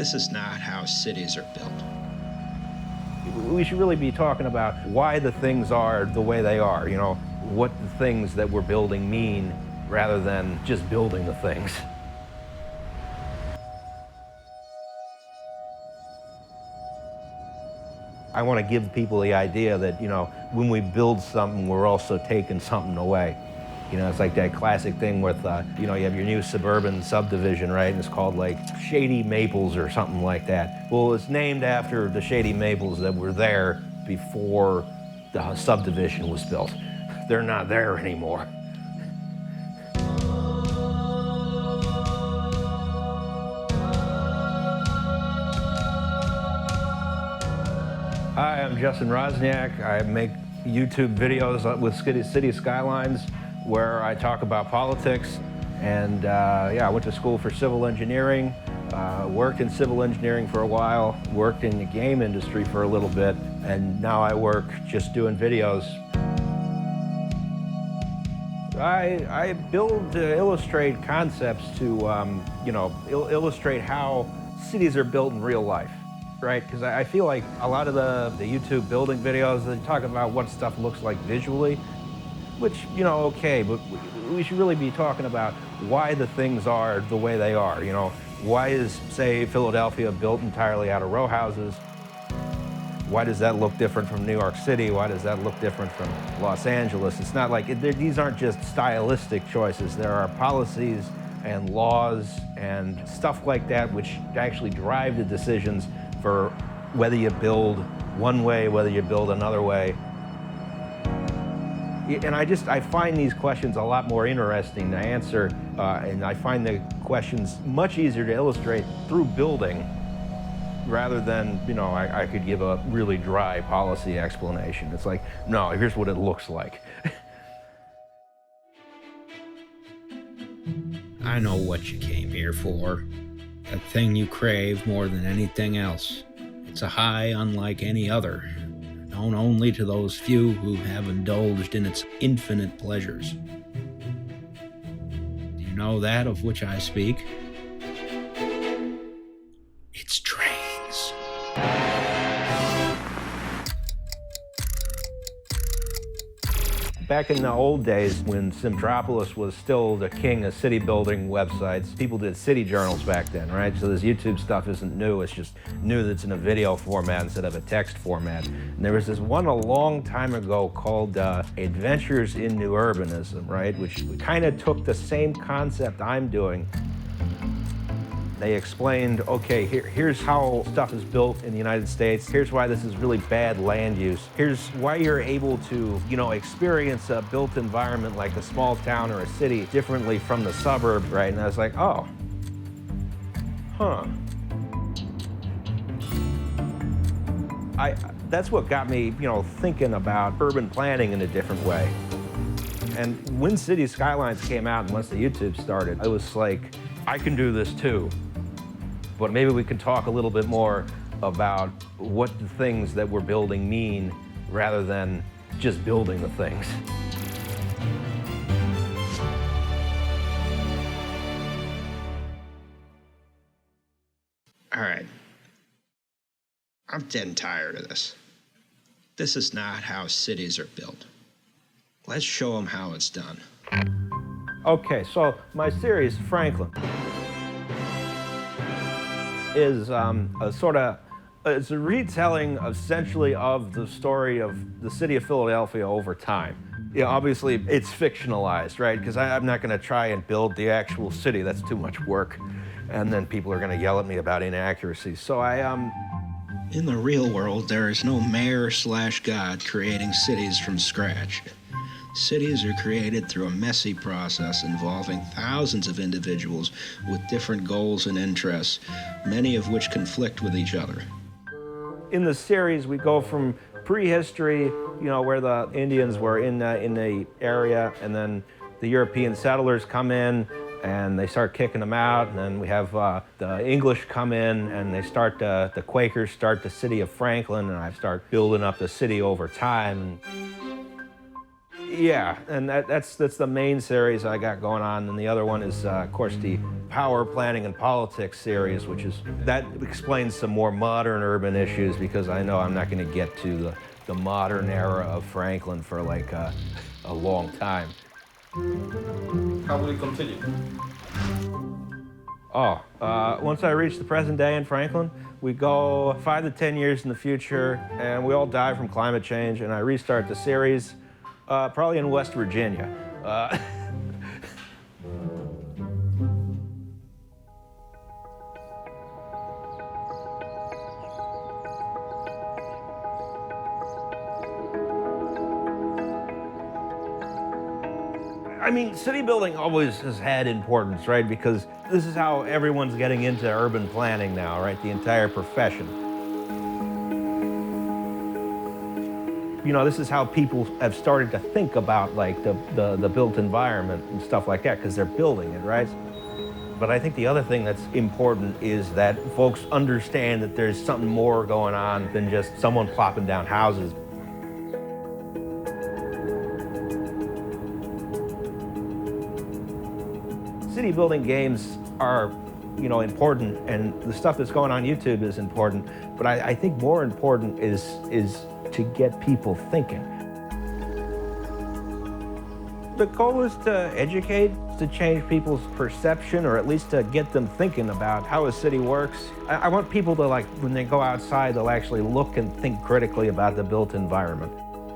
This is not how cities are built. We should really be talking about why the things are the way they are, what the things that we're building mean, rather than just building the things. I want to give people the idea that, when we build something, we're also taking something away. It's like that classic thing with, you have your new suburban subdivision, right? And it's called like Shady Maples or something like that. Well, it's named after the Shady Maples that were there before the subdivision was built. They're not there anymore. Hi, I'm Justin Rosniak. I make YouTube videos with City Skylines where I talk about politics. And I went to school for civil engineering, worked in civil engineering for a while, worked in the game industry for a little bit, and now I work just doing videos. I build to illustrate concepts to, illustrate how cities are built in real life. Right, because I feel like a lot of the YouTube building videos, they talk about what stuff looks like visually, which, okay, but we should really be talking about why the things are the way they are. Why is, say, Philadelphia built entirely out of row houses? Why does that look different from New York City? Why does that look different from Los Angeles? It's not like, these aren't just stylistic choices. There are policies and laws and stuff like that which actually drive the decisions for whether you build one way, whether you build another way. And I find these questions a lot more interesting to answer, and I find the questions much easier to illustrate through building rather than, I could give a really dry policy explanation. It's like, no, here's what it looks like. I know what you came here for. That thing you crave more than anything else. It's a high unlike any other, known only to those few who have indulged in its infinite pleasures. Do you know that of which I speak? It's trains. Back in the old days, when Simtropolis was still the king of city building websites, people did city journals back then, right? So this YouTube stuff isn't new, it's just new that it's in a video format instead of a text format. And there was this one a long time ago called Adventures in New Urbanism, right? Which kind of took the same concept I'm doing. They explained, okay, here's how stuff is built in the United States. Here's why this is really bad land use. Here's why you're able to, experience a built environment like a small town or a city differently from the suburbs, right? And I was like, oh, huh. That's what got me, thinking about urban planning in a different way. And when City Skylines came out and once the YouTube started, I was like, I can do this too. But maybe we can talk a little bit more about what the things that we're building mean rather than just building the things. All right. I'm dead and tired of this. This is not how cities are built. Let's show them how it's done. Okay, so my series, Franklin, is it's a retelling essentially of the story of the city of Philadelphia over time. Obviously it's fictionalized, right? Because I'm not going to try and build the actual city. That's too much work. And then people are going to yell at me about inaccuracies. So In the real world, there is no mayor/god creating cities from scratch. Cities are created through a messy process involving thousands of individuals with different goals and interests, many of which conflict with each other. In the series, we go from prehistory, where the Indians were in the area, and then the European settlers come in and they start kicking them out, and then we have the English come in and they start, the Quakers start the city of Franklin, and I start building up the city over time. Yeah, and that's the main series I got going on, and the other one is, of course, the Power Planning and Politics series, that explains some more modern urban issues, because I know I'm not going to get to the modern era of Franklin for like a long time. How will it continue? Once I reach the present day in Franklin, we go 5 to 10 years in the future, and we all die from climate change, and I restart the series, probably in West Virginia. I mean, city building always has had importance, right? Because this is how everyone's getting into urban planning now, right? The entire profession. You know, this is how people have started to think about like the built environment and stuff like that, because they're building it, right? But I think the other thing that's important is that folks understand that there's something more going on than just someone plopping down houses. City building games are, you know, important, and the stuff that's going on YouTube is important, but I think more important is to get people thinking. The goal is to educate, to change people's perception, or at least to get them thinking about how a city works. I want people to, like, when they go outside, they'll actually look and think critically about the built environment.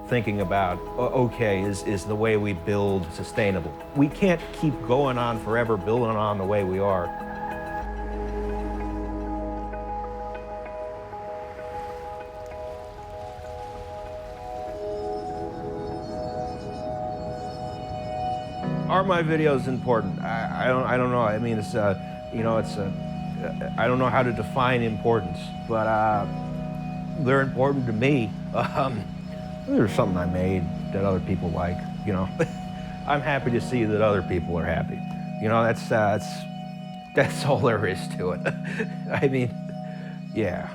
Thinking about, okay, is the way we build sustainable? We can't keep going on forever building on the way we are. Are my videos important? I don't know. I mean, it's you know, I don't know how to define importance, but they're important to me. There's something I made that other people like, you know. I'm happy to see that other people are happy. You know, that's all there is to it. I mean, yeah.